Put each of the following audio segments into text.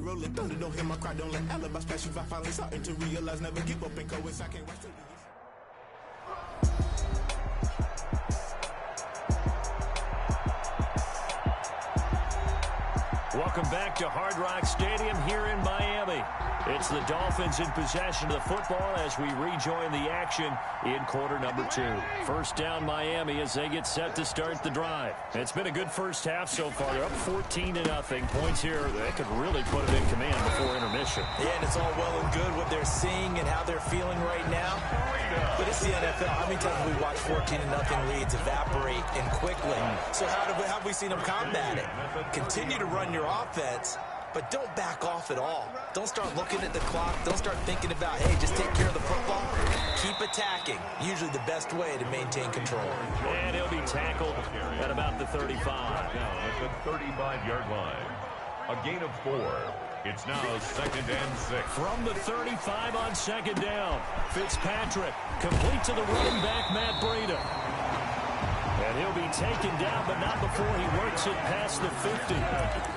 rolling thunder, don't hear my cry, don't let alibi splash. If I finally starting to realize, never give up and coast, I can't watch the Welcome back to Hard Rock Stadium here in Miami. It's the Dolphins in possession of the football as we rejoin the action in quarter number 2. First down Miami as they get set to start the drive. It's been a good first half so far. They're up 14-0. Points here that could really put them in command before intermission. Yeah, and it's all well and good what they're seeing and how they're feeling right now. But it's the NFL. How many times have we watched 14-0 leads evaporate and quickly? So how have we seen them combat it? Continue to run your offense, but don't back off at all. Don't start looking at the clock. Don't start thinking about, hey, just take care of the football. Keep attacking. Usually the best way to maintain control. And he'll be tackled at about the 35. Down at the 35-yard line. A gain of 4. It's now 2nd and 6. From the 35 on second down, Fitzpatrick complete to the running back, Matt Breida. And he'll be taken down, but not before he works it past the 50.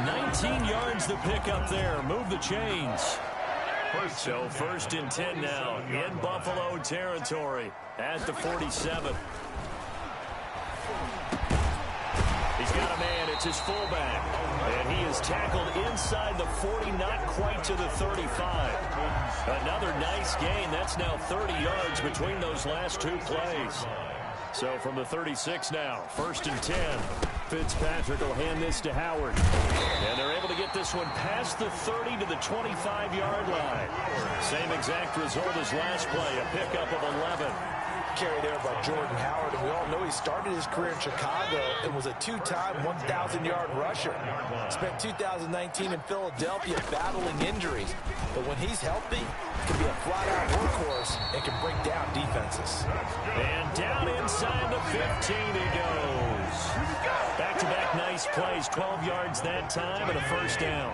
19 yards to pick up there. Move the chains. So 1st and 10 now in Buffalo territory at the 47. He's got a man. It's his fullback. And he is tackled inside the 40, not quite to the 35. Another nice gain. That's now 30 yards between those last 2 plays. So from the 36 now, 1st and 10. Fitzpatrick will hand this to Howard. And they're able to get this one past the 30 to the 25-yard line. Same exact result as last play, a pickup of 11. Carry there by Jordan Howard, and we all know he started his career in Chicago and was a 2-time 1,000-yard rusher. Spent 2019 in Philadelphia battling injuries, but when he's healthy, he can be a flat-out workhorse and can break down defenses. And down inside the 15 he goes. Back-to-back nice plays, 12 yards that time and a first down.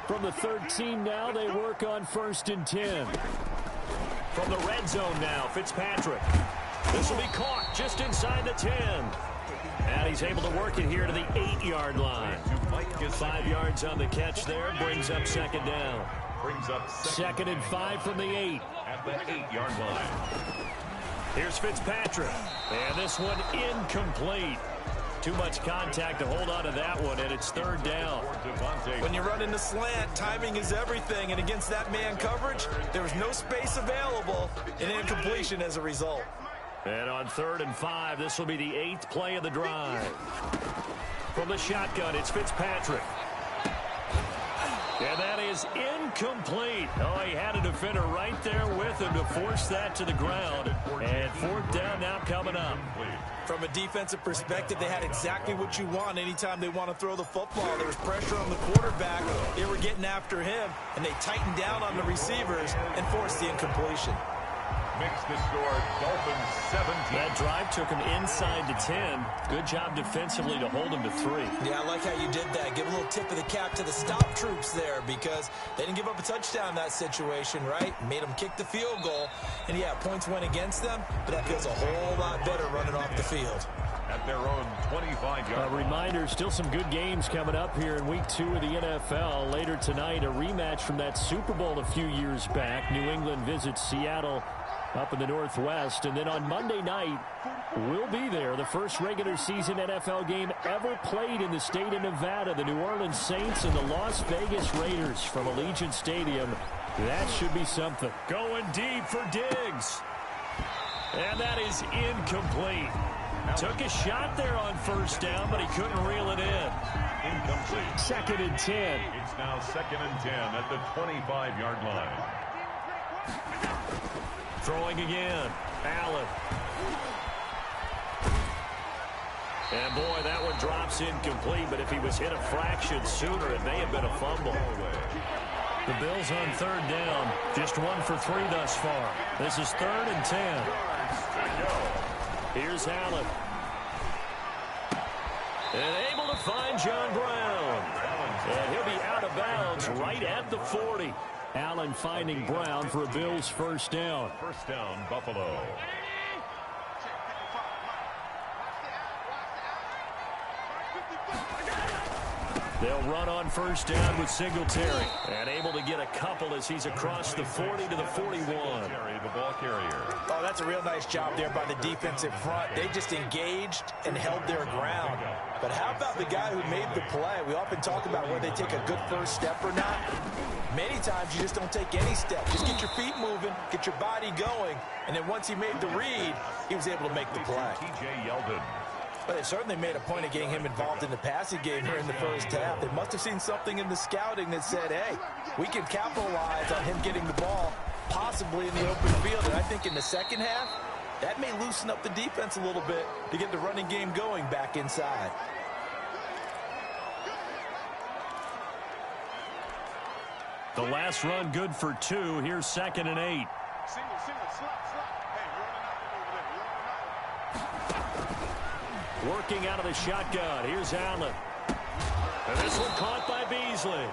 From the 13 now, they work on 1st and 10. From the red zone now, Fitzpatrick. This will be caught just inside the 10. And he's able to work it here to the 8-yard line. 5 yards on the catch there, brings up second down. Second and 5 from the 8. At the 8-yard line. Here's Fitzpatrick. And this one incomplete. Too much contact to hold on to that one, and it's 3rd down. When you're running the slant, timing is everything, and against that man coverage, there was no space available, and incompletion as a result. And on 3rd and 5, this will be the 8th play of the drive. From the shotgun, it's Fitzpatrick. And that is incomplete. Oh, he had a defender right there with him to force that to the ground. And 4th down now coming up. From a defensive perspective, they had exactly what you want anytime they want to throw the football. There was pressure on the quarterback. They were getting after him, and they tightened down on the receivers and forced the incompletion. Makes the score Dolphins 17. That drive took him inside to 10. Good job defensively to hold him to 3. Yeah, I like how you did that. Give a little tip of the cap to the stop troops there because they didn't give up a touchdown in that situation, right? Made them kick the field goal. And, yeah, points went against them, but that feels a whole lot better running off the field. At their own 25-yard. A reminder, still some good games coming up here in Week 2 of the NFL. Later tonight, a rematch from that Super Bowl a few years back. New England visits Seattle up in the Northwest. And then on Monday night, we'll be there. The first regular season NFL game ever played in the state of Nevada. The New Orleans Saints and the Las Vegas Raiders from Allegiant Stadium. That should be something. Going deep for Diggs. And that is incomplete. Took a shot there on 1st down, but he couldn't reel it in. Incomplete. 2nd and 10. It's now 2nd and 10 at the 25-yard line. Throwing again. Allen. And boy, that one drops incomplete, but if he was hit a fraction sooner, it may have been a fumble. The Bills on 3rd down. Just 1 for 3 thus far. This is 3rd and 10. Here's Allen. And able to find John Brown. And he'll be out of bounds right at the 40. Allen finding Brown for a Bills 1st down. 1st down, Buffalo. They'll run on first down with Singletary. And able to get a couple as he's across the 40 to the 41. The ball carrier. Oh, that's a real nice job there by the defensive front. They just engaged and held their ground. But how about the guy who made the play? We often talk about whether they take a good first step or not. Many times you just don't take any step. Just get your feet moving, get your body going, and then once he made the read, he was able to make the play. T.J. Yeldon. But they certainly made a point of getting him involved in the passing game here in the first half. They must have seen something in the scouting that said, hey, we can capitalize on him getting the ball, possibly in the open field. And I think in the second half, that may loosen up the defense a little bit to get the running game going back inside. The last run good for 2. Here's 2nd and 8. Working out of the shotgun. Here's Allen. And this one caught by Beasley.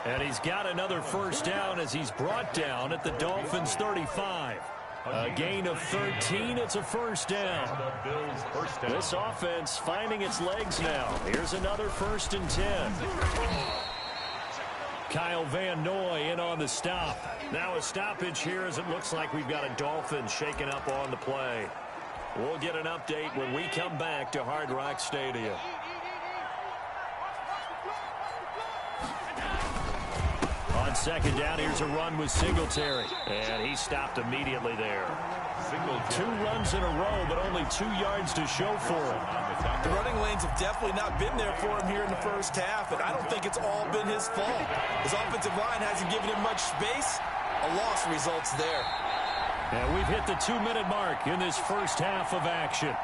And he's got another first down as he's brought down at the Dolphins' 35. A gain of 13. It's a first down. This offense finding its legs now. Here's another 1st and 10. Kyle Van Noy in on the stop. Now a stoppage here as it looks like we've got a Dolphin shaking up on the play. We'll get an update when we come back to Hard Rock Stadium. On 2nd down, here's a run with Singletary. And he stopped immediately there. 2 runs in a row, but only 2 yards to show for him. The running lanes have definitely not been there for him here in the first half, and I don't think it's all been his fault. His offensive line hasn't given him much space. A loss results there. And we've hit the 2-minute mark in this first half of action.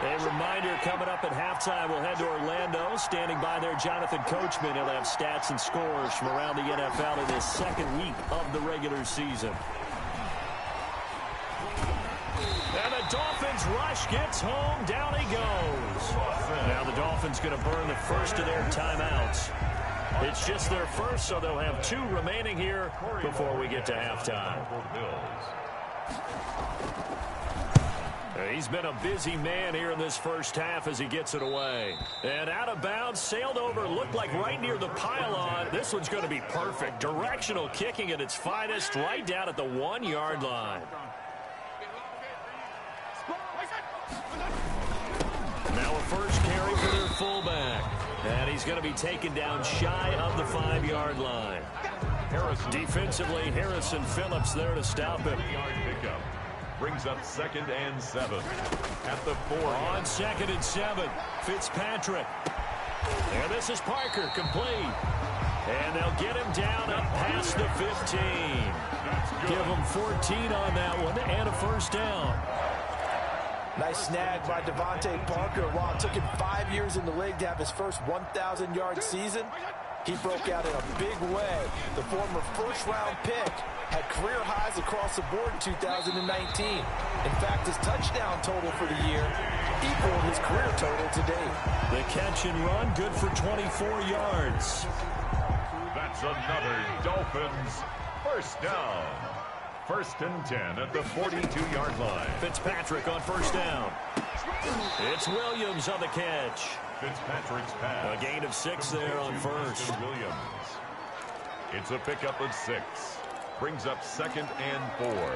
A reminder coming up at halftime, we'll head to Orlando. Standing by there, Jonathan Coachman. He'll have stats and scores from around the NFL in his 2nd week of the regular season. And the Dolphins rush gets home. Down he goes. Now the Dolphins going to burn the first of their timeouts. It's just their first, so they'll have 2 remaining here before we get to halftime. He's been a busy man here in this first half as he gets it away. And out of bounds, sailed over, looked like right near the pylon. This one's going to be perfect. Directional kicking at its finest, right down at the 1-yard line. Now a first carry for their fullback. And he's going to be taken down shy of the 5-yard line. Defensively, Harrison Phillips there to stop him. Brings up 2nd and 7 at the 4. On 2nd and 7, Fitzpatrick. And this is Parker, complete. And they'll get him down up past the 15. Give him 14 on that one and a first down. Nice snag by Devontae Parker. While it took him 5 years in the league to have his first 1,000-yard season, he broke out in a big way. The former first-round pick had career highs across the board in 2019. In fact, his touchdown total for the year equaled his career total to date. The catch and run, good for 24 yards. That's another Dolphins first down. 1st and 10 at the 42-yard line. Fitzpatrick on first down. It's Williams on the catch. Fitzpatrick's pass. A gain of 6 there on first. Williams. It's a pickup of 6. Brings up 2nd and 4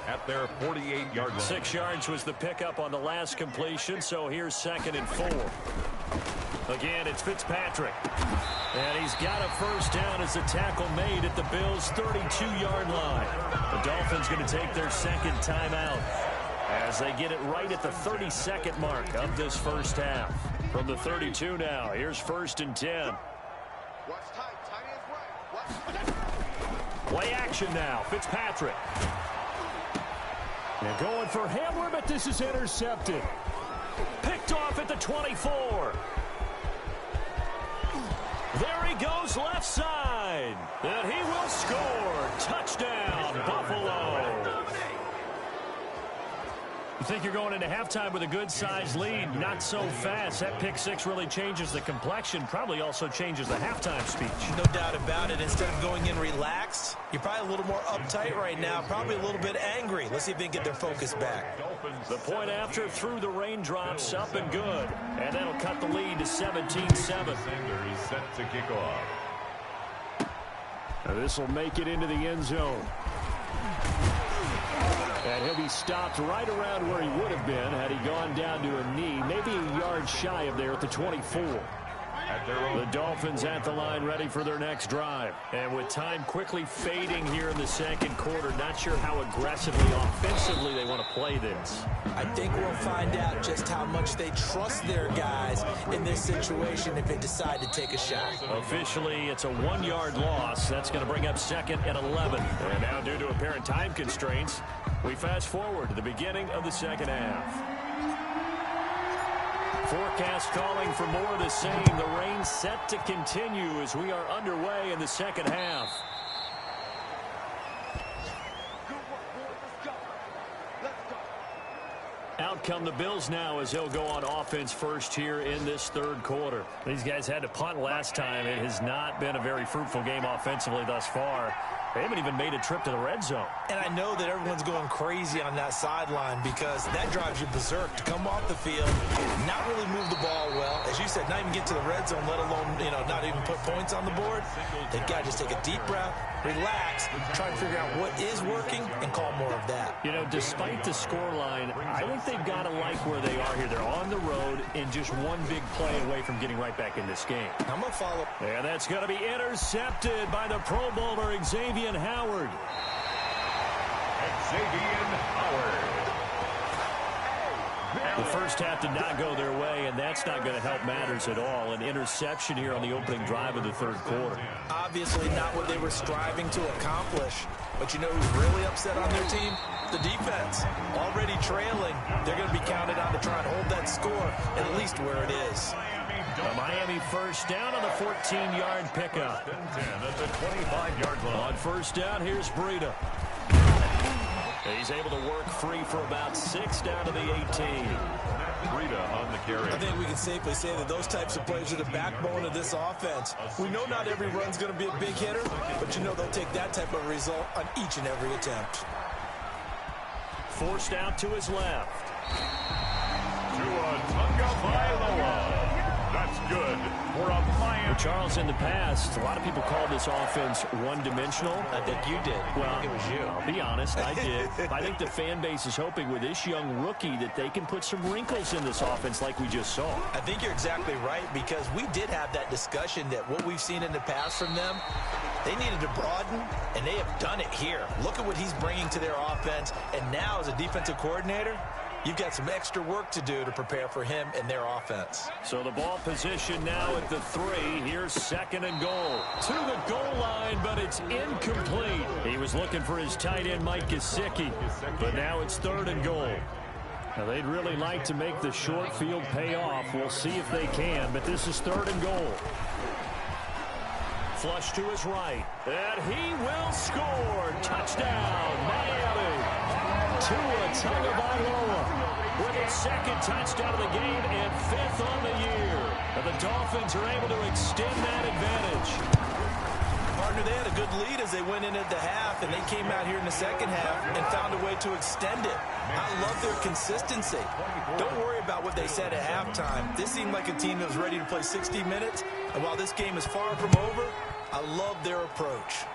at their 48-yard line. 6 yards was the pickup on the last completion, so here's 2nd and 4. Again, it's Fitzpatrick. And he's got a first down as the tackle made at the Bills' 32-yard line. The Dolphins going to take their 2nd timeout as they get it right at the 32nd mark of this first half. From the 32 now, here's 1st and 10. Play action now, Fitzpatrick. They're going for Hamler, but this is intercepted. Picked off at the 24. There he goes left side. And he will score. Touchdown, Buffalo. You think you're going into halftime with a good-sized lead. Not so fast. That pick 6 really changes the complexion. Probably also changes the halftime speech. No doubt about it. Instead of going in relaxed, you're probably a little more uptight right now. Probably a little bit angry. Let's see if they can get their focus back. Dolphins. The point after through the raindrops, up and good. And that'll cut the lead to 17-7. Sanders set to kick off. This will make it into the end zone. And he'll be stopped right around where he would have been had he gone down to a knee, maybe a yard shy of there at the 24. The Dolphins at the line, ready for their next drive. And with time quickly fading here in the second quarter, not sure how aggressively, offensively they want to play this. I think we'll find out just how much they trust their guys in this situation if they decide to take a shot. Officially, it's a 1-yard loss. That's going to bring up 2nd and 11. And now, due to apparent time constraints, we fast forward to the beginning of the second half. Forecast calling for more of the same. The rain set to continue as we are underway in the second half. Out come the Bills now as they'll go on offense first here in this third quarter. These guys had to punt last time. It has not been a very fruitful game offensively thus far. They haven't even made a trip to the red zone. And I know that everyone's going crazy on that sideline because that drives you berserk to come off the field, not really move the ball well. As you said, not even get to the red zone, let alone, not even put points on the board. They've got to just take a deep breath, relax, try and figure out what is working, and call more of that. Despite the scoreline, I think they've got to like where they are here. They're on the road and just one big play away from getting right back in this game. I'm going to follow. And that's going to be intercepted by the Pro Bowler, Xavier Howard. Xavier Howard. The first half did not go their way, and that's not going to help matters at all. An interception here on the opening drive of the third quarter. Obviously not what they were striving to accomplish. But you know who's really upset on their team? The defense. Already trailing. They're going to be counted on to try and hold that score at least where it is. The Miami first down on the 14-yard pickup. 10 at the 25-yard line. On first down, here's Breida. He's able to work free for about 6 down to the 18. Breida on the carry. I think we can safely say that those types of plays are the backbone of this offense. We know not every run's going to be a big hitter, but they'll take that type of result on each and every attempt. Forced out to his left. Tua Tagovailoa. That's good for a Miami. Charles, in the past, a lot of people called this offense one-dimensional. I think you did. Well, it was you. I'll be honest, I did. I think the fan base is hoping with this young rookie that they can put some wrinkles in this offense like we just saw. I think you're exactly right because we did have that discussion that what we've seen in the past from them, they needed to broaden, and they have done it here. Look at what he's bringing to their offense, and now as a defensive coordinator, you've got some extra work to do to prepare for him and their offense. So the ball position now at the 3. Here's 2nd and goal. To the goal line, but it's incomplete. He was looking for his tight end, Mike Gesicki, but now it's 3rd and goal. Now, they'd really like to make the short field pay off. We'll see if they can, but this is 3rd and goal. Flush to his right, and he will score. Touchdown, Miami. Tua Tagovailoa with its 2nd touchdown of the game and 5th on the year. And the Dolphins are able to extend that advantage. Partner, they had a good lead as they went in at the half, and they came out here in the second half and found a way to extend it. I love their consistency. Don't worry about what they said at halftime. This seemed like a team that was ready to play 60 minutes, and while this game is far from over, I love their approach.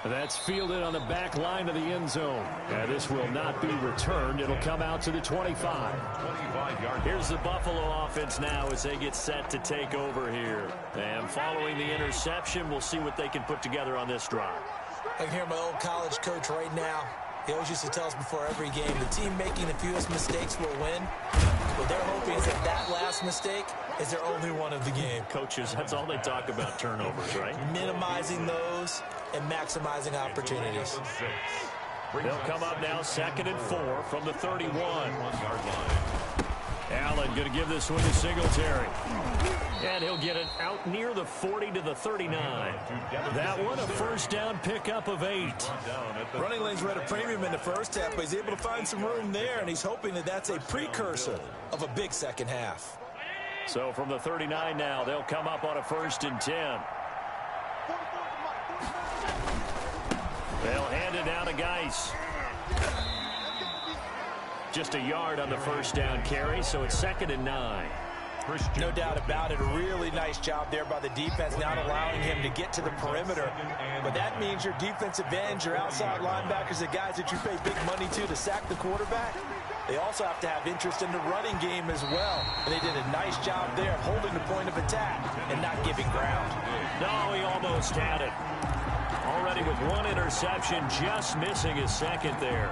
That's fielded on the back line of the end zone. And this will not be returned. It'll come out to the 25. Here's the Buffalo offense now as they get set to take over here. And following the interception, we'll see what they can put together on this drive. I can hear my old college coach right now. He always used to tell us before every game, the team making the fewest mistakes will win. What they're hoping is that last mistake is their only one of the game. Coaches, that's all they talk about, turnovers, right? Minimizing those and maximizing opportunities. They'll come up now 2nd and 4 from the 31. Allen going to give this one to Singletary. And he'll get it out near the 40 to the 39. That one a first down pickup of 8. Running lanes were at a premium in the first half, but he's able to find some room there, and he's hoping that that's a precursor of a big second half. So from the 39 now, they'll come up on a 1st and 10. They'll hand it down to Geis. just a yard on the first down carry, so it's 2nd and 9. No doubt about it. A really nice job there by the defense, not allowing him to get to the perimeter. But that means your defensive ends, your outside linebackers, the guys that you pay big money to sack the quarterback, they also have to have interest in the running game as well. And they did a nice job there of holding the point of attack and not giving ground. No, he almost had it. Already with 1 interception, just missing his 2nd there.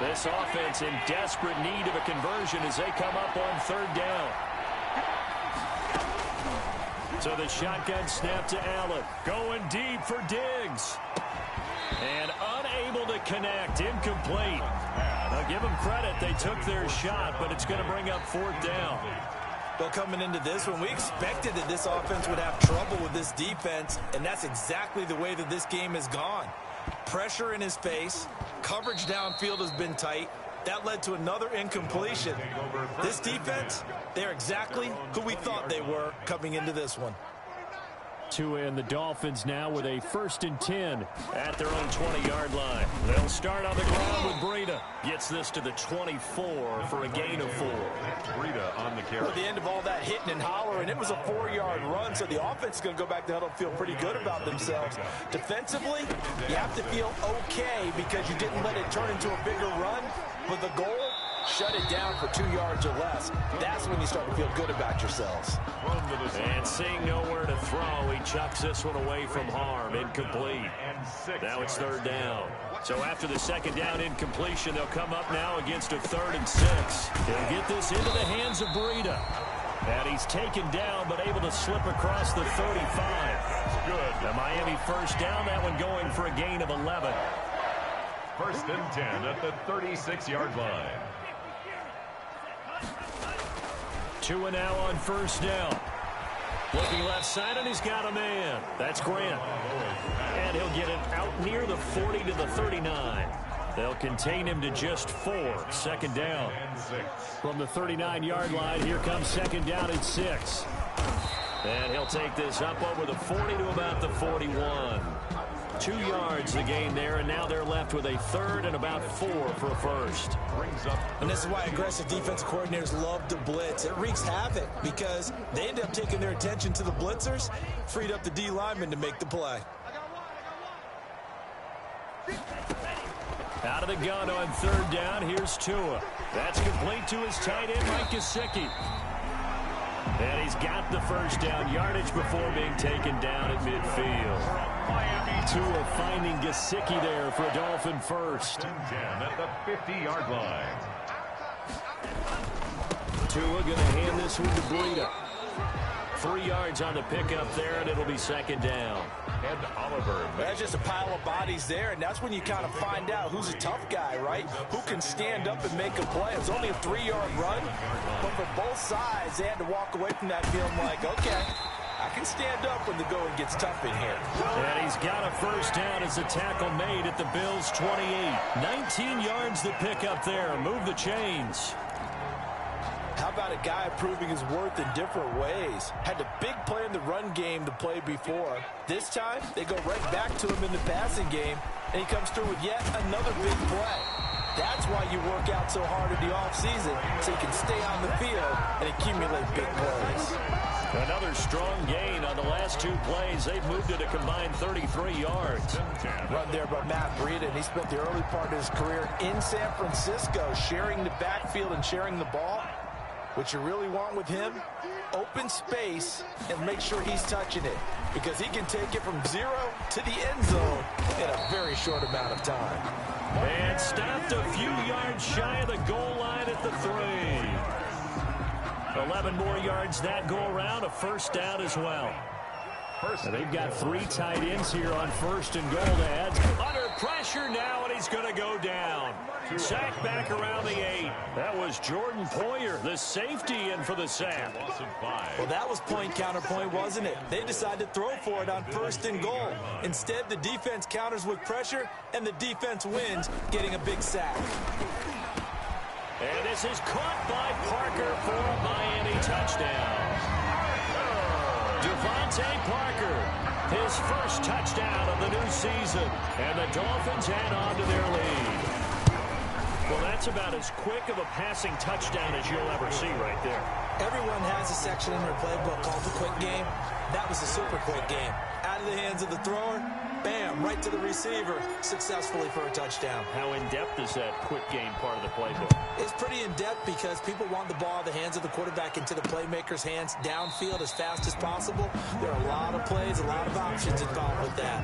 This offense in desperate need of a conversion as they come up on 3rd down. So the shotgun snap to Allen. Going deep for Diggs. And unable to connect. Incomplete. Now give them credit. They took their shot, but it's going to bring up 4th down. Well, coming into this one, we expected that this offense would have trouble with this defense, and that's exactly the way that this game has gone. Pressure in his face. Coverage downfield has been tight. That led to another incompletion. This defense, they're exactly who we thought they were coming into this one. Tua and the Dolphins now with a 1st and 10 at their own 20-yard line. They'll start on the ground with Breida. Gets this to the 24 for a gain of 4. Breida on the carry. At the end of all that hitting and hollering, it was a 4-yard run, so the offense is going to go back to huddle and feel pretty good about themselves. Defensively, you have to feel okay because you didn't let it turn into a bigger run, but the goal, shut it down for 2 yards or less. That's when you start to feel good about yourselves. And seeing nowhere to throw, he chucks this one away from harm. Incomplete. Now it's 3rd down. So after the 2nd down incompletion, they'll come up now against a 3rd and 6. He'll get this into the hands of Breida. And he's taken down, but able to slip across the 35. Good. The Miami 1st down, that one going for a gain of 11. 1st and 10 at the 36-yard line. Tua now on 1st down. Looking left side, and he's got a man. That's Grant. And he'll get it out near the 40 to the 39. They'll contain him to just 4. 2nd down. From the 39-yard line, here comes 2nd down and 6. And he'll take this up over the 40 to about the 41. 2 yards the gain there, and now they're left with a 3rd and about 4 for a 1st. And this is why aggressive defensive coordinators love to blitz. It wreaks havoc because they end up taking their attention to the blitzers, freed up the D lineman to make the play. Out of the gun on 3rd down, here's Tua. That's complete to his tight end, Mike Gesicki. And he's got the 1st down yardage before being taken down at midfield. Tua finding Gesicki there for a Dolphin 1st. 10 at the 50-yard line. Tua going to hand this one to Breida. 3 yards on the pickup there, and it'll be 2nd down. And Oliver. That's just a pile of bodies there, and that's when you kind of find out who's a tough guy, right? Who can stand up and make a play. It's only a 3-yard run, but for both sides, they had to walk away from that feeling like, okay, I can stand up when the going gets tough in here. And he's got a 1st down as the tackle made at the Bills' 28. 19 yards the pickup there. Move the chains. How about a guy proving his worth in different ways? Had a big play in the run game the play before. This time, they go right back to him in the passing game, and he comes through with yet another big play. That's why you work out so hard in the offseason, so you can stay on the field and accumulate big plays. Another strong gain on the last 2 plays. They've moved it a combined 33 yards. Run there by Matt Breida, and he spent the early part of his career in San Francisco, sharing the backfield and sharing the ball. What you really want with him, open space and make sure he's touching it, because he can take it from 0 to the end zone in a very short amount of time. And stopped a few yards shy of the goal line at the 3. 11 more yards that go around, a 1st down as well. And they've got 3 tight ends here on 1st and goal. Adds under pressure now, and he's going to go down. Sack back around the 8. That was Jordan Poyer, the safety, in for the sack. Well, that was point counterpoint, wasn't it? They decided to throw for it on 1st and goal. Instead, the defense counters with pressure, and the defense wins, getting a big sack. And this is caught by Parker for a Miami touchdown. Devontae Parker, his 1st touchdown of the new season, and the Dolphins head on to their lead. Well, that's about as quick of a passing touchdown as you'll ever see right there. Everyone has a section in their playbook called the quick game. That was a super quick game. Out of the hands of the thrower, bam, right to the receiver, successfully for a touchdown. How in-depth is that quick game part of the playbook? It's pretty in-depth because people want the ball out of the hands of the quarterback into the playmaker's hands downfield as fast as possible. There are a lot of plays, a lot of options involved with that.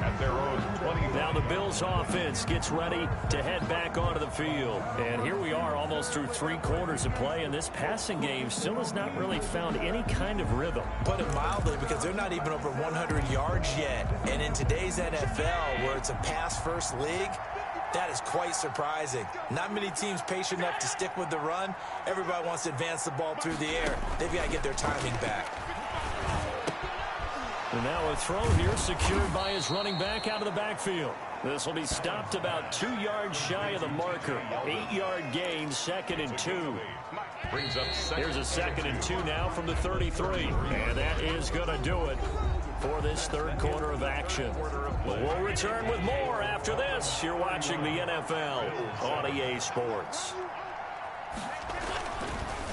At their own 20. Now the Bills offense gets ready to head back onto the field. And here we are almost through 3 quarters of play, and this passing game still has not really found any kind of rhythm. Put it mildly, because they're not even over 100 yards yet. And in today's NFL, where it's a pass-first league, that is quite surprising. Not many teams patient enough to stick with the run. Everybody wants to advance the ball through the air. They've got to get their timing back. And now a throw here secured by his running back out of the backfield. This will be stopped about 2 yards shy of the marker. 8-yard gain, 2nd and 2. Brings up Here's a 2nd and 2 now from the 33. And that is going to do it for this third quarter of action. We'll return with more after this. You're watching the NFL on EA Sports.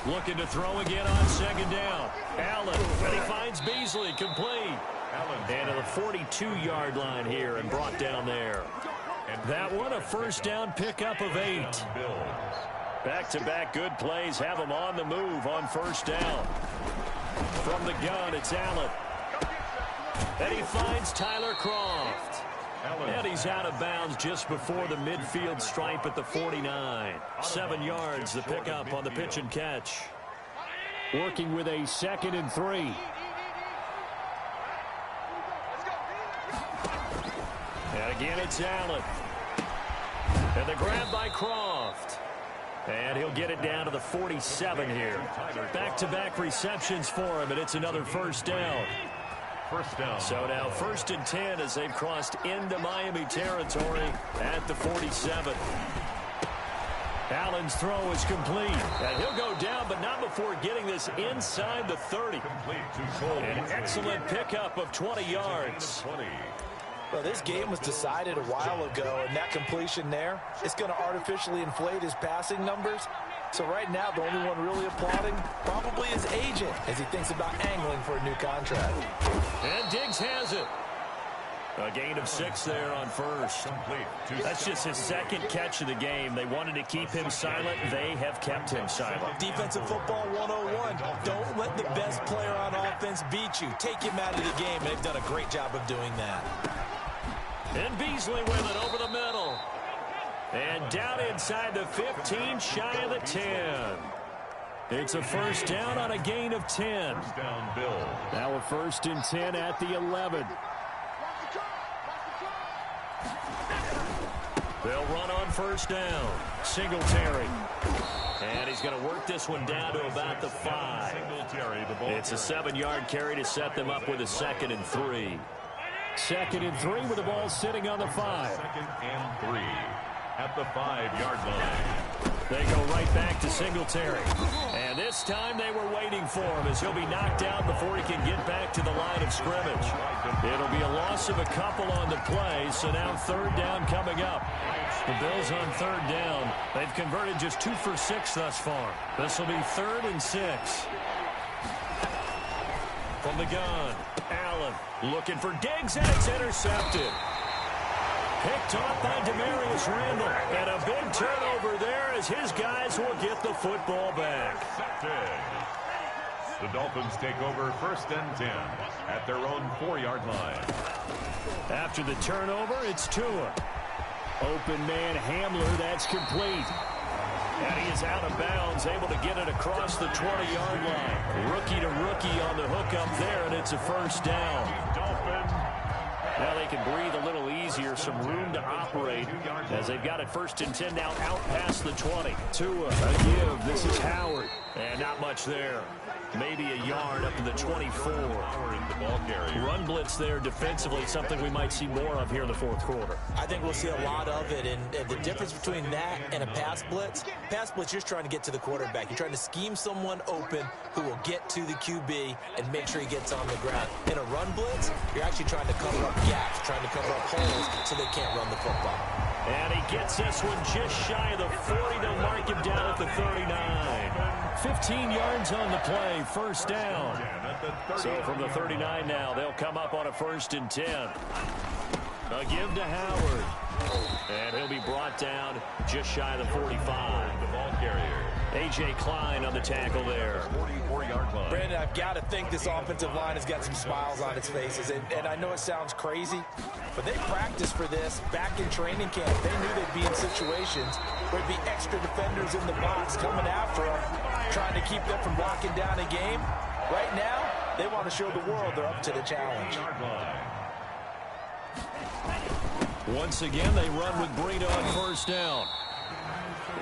Looking to throw again on 2nd down. Allen, and he finds Beasley, complete. And to the 42-yard line here and brought down there. And that one a first down pickup of 8. Back-to-back good plays have him on the move on first down. From the gun, it's Allen. And he finds Tyler Croft. And he's out of bounds just before the midfield stripe at the 49. 7 yards, the pickup on the pitch and catch. Working with a 2nd and 3. And again, it's Allen. And the grab by Croft. And he'll get it down to the 47 here. Back-to-back receptions for him, and it's another first down. First down. So now 1st and 10 as they've crossed into Miami territory at the 47. Allen's throw is complete. And he'll go down, but not before getting this inside the 30. An excellent pickup of 20 yards. Well, this game was decided a while ago, and that completion there is going to artificially inflate his passing numbers. So right now, the only one really applauding probably his agent as he thinks about angling for a new contract. And Diggs has it. A gain of 6 there on first. That's just his 2nd catch of the game. They wanted to keep him silent. They have kept him silent. Defensive football 101. Don't let the best player on offense beat you. Take him out of the game. They've done a great job of doing that. And Beasley with it over the middle. And down inside the 15, shy of the 10. It's a first down on a gain of 10. Down Bill. Now a 1st and 10 at the 11. They'll run on first down. Singletary. And he's going to work this one down to about the 5. It's a 7-yard carry to set them up with a 2nd and 3. 2nd and 3 with the ball sitting on the 5. 2nd and 3 at the 5-yard line. They go right back to Singletary. And this time they were waiting for him as he'll be knocked down before he can get back to the line of scrimmage. It'll be a loss of a couple on the play, so now 3rd down coming up. The Bills on 3rd down. They've converted just 2 for 6 thus far. This will be 3rd and 6. From the gun, Allen looking for Diggs, and it's intercepted. Picked off by Demarius Randall. And a big turnover there as his guys will get the football back. The Dolphins take over 1st and 10 at their own 4-yard line. After the turnover, it's Tua. Open man Hamler, that's complete. And he is out of bounds, able to get it across the 20-yard line. Rookie to rookie on the hook up there, and it's a first down. Now they can breathe a little easier, some room to operate as they've got it 1st and 10 now out past the 20. Tua, a give. This is Howard. And not much there. Maybe a yard up to the 24. Run blitz there defensively, something we might see more of here in the 4th quarter. I think we'll see a lot of it, and the difference between that and a pass blitz, you're trying to get to the quarterback. You're trying to scheme someone open who will get to the QB and make sure he gets on the ground. In a run blitz, you're actually trying to cover up gaps, trying to cover up holes so they can't run the football. And he gets this one just shy of the 40. They'll mark him down at the 39. 15 yards on the play, first down. So from the 39 now, they'll come up on a 1st and 10. A give to Howard. And he'll be brought down just shy of the 45. The ball carrier. A.J. Klein on the tackle there. 44-yard line. Brandon, I've got to think this offensive line has got some smiles on its faces. And I know it sounds crazy, but they practiced for this back in training camp. They knew they'd be in situations where there'd be extra defenders in the box coming after them, trying to keep them from locking down a game. Right now, they want to show the world they're up to the challenge. Once again, they run with Breida on 1st down.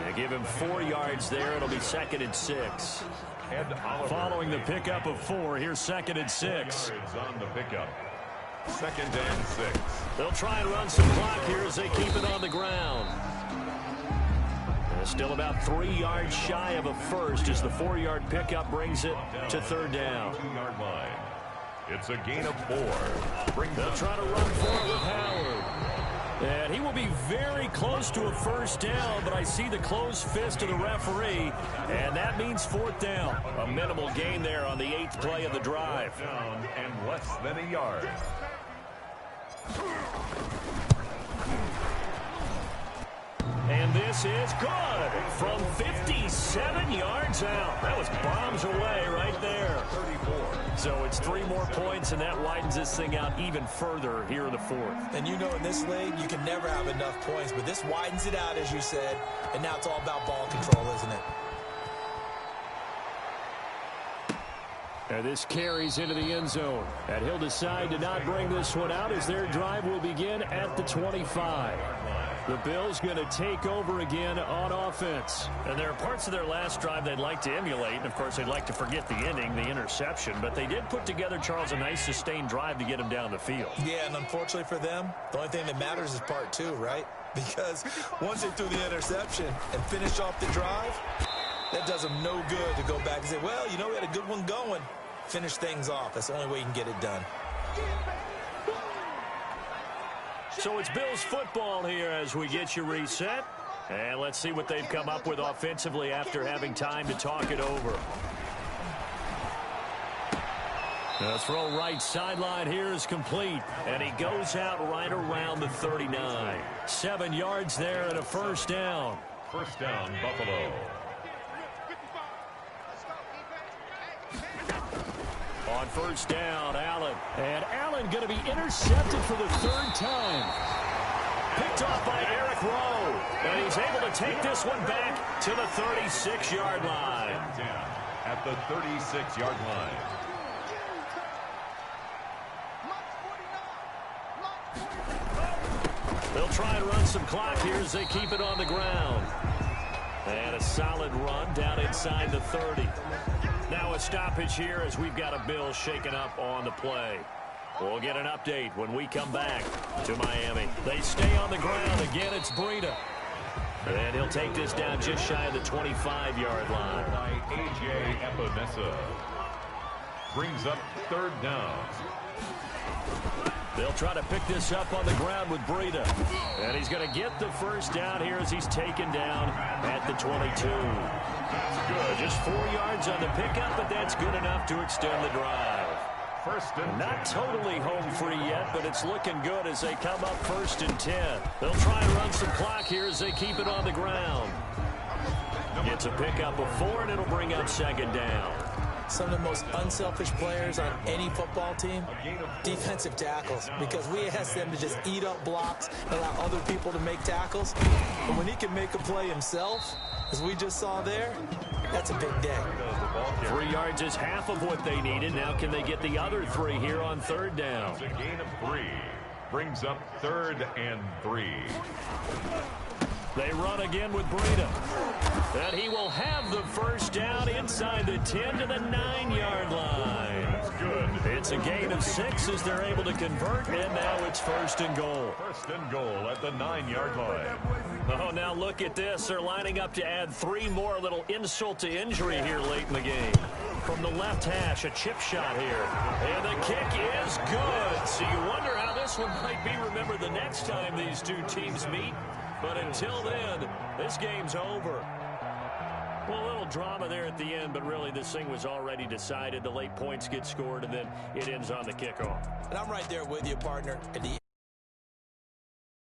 They give him 4 yards there. It'll be 2nd and 6. Following the pickup of 4, here's 2nd and 6. On the pickup. 2nd and 6. They'll try and run some clock here as they keep it on the ground. Still about 3 yards shy of a first as the 4-yard pickup brings it to 3rd down. 2-yard line. It's a gain of 4. They'll try to run for it with Howard. And he will be very close to a 1st down, but I see the closed fist of the referee, and that means 4th down. A minimal gain there on the 8th play of the drive. Down and less than a yard. And this is good from 57 yards out. That was bombs away right there. 34. So it's 3 more points, and that widens this thing out even further here in the 4th. And you know in this league, you can never have enough points, but this widens it out, as you said, and now it's all about ball control, isn't it? And this carries into the end zone. And he'll decide to not bring this one out as their drive will begin at the 25. The Bills going to take over again on offense. And there are parts of their last drive they'd like to emulate. And, of course, they'd like to forget the ending, the interception. But they did put together, Charles, a nice sustained drive to get them down the field. Yeah, and unfortunately for them, the only thing that matters is part 2, right? Because once they threw the interception and finished off the drive, that does them no good to go back and say, well, you know, we had a good one going. Finish things off. That's the only way you can get it done. So it's Bills football here as we get you reset. And let's see what they've come up with offensively after having time to talk it over. The throw right sideline here is complete. And he goes out right around the 39. 7 yards there and a 1st down. 1st down, Buffalo. On 1st down, Allen. And Allen going to be intercepted for the 3rd time. Picked off by Eric Rowe. And he's able to take this one back to the 36-yard line. At the 36-yard line. They'll try and run some clock here as they keep it on the ground. And a solid run down inside the 30. Now a stoppage here as we've got a Bill shaken up on the play. We'll get an update when we come back to Miami. They stay on the ground. Again, it's Breida. And he'll take this down just shy of the 25-yard line. By A.J. Epinesa. Brings up 3rd down. They'll try to pick this up on the ground with Breida. And he's going to get the 1st down here as he's taken down at the 22. That's good. Just 4 yards on the pickup, but that's good enough to extend the drive. 1st and not totally home free yet, but it's looking good as they come up 1st and 10. They'll try and run some clock here as they keep it on the ground. It's a pickup of 4, and it'll bring up 2nd down. Some of the most unselfish players on any football team, defensive tackles, because we ask them to just eat up blocks and allow other people to make tackles. But when he can make a play himself, as we just saw there, that's a big day. 3 yards is half of what they needed. Now can they get the other 3 here on 3rd down? It's a gain of 3. Brings up 3rd and 3. They run again with Breida. And he will have the 1st down inside the 10 to the 9-yard line. That's good. It's a gain of 6 as they're able to convert, and now it's 1st and goal. 1st and goal at the 9-yard line. Oh, now look at this. They're lining up to add 3 more, a little insult to injury here late in the game. From the left hash, a chip shot here. And the kick is good. So you wonder how this one might be remembered the next time these two teams meet. But until then, this game's over. Well, a little drama there at the end, but really this thing was already decided. The late points get scored, and then it ends on the kickoff. And I'm right there with you, partner. At the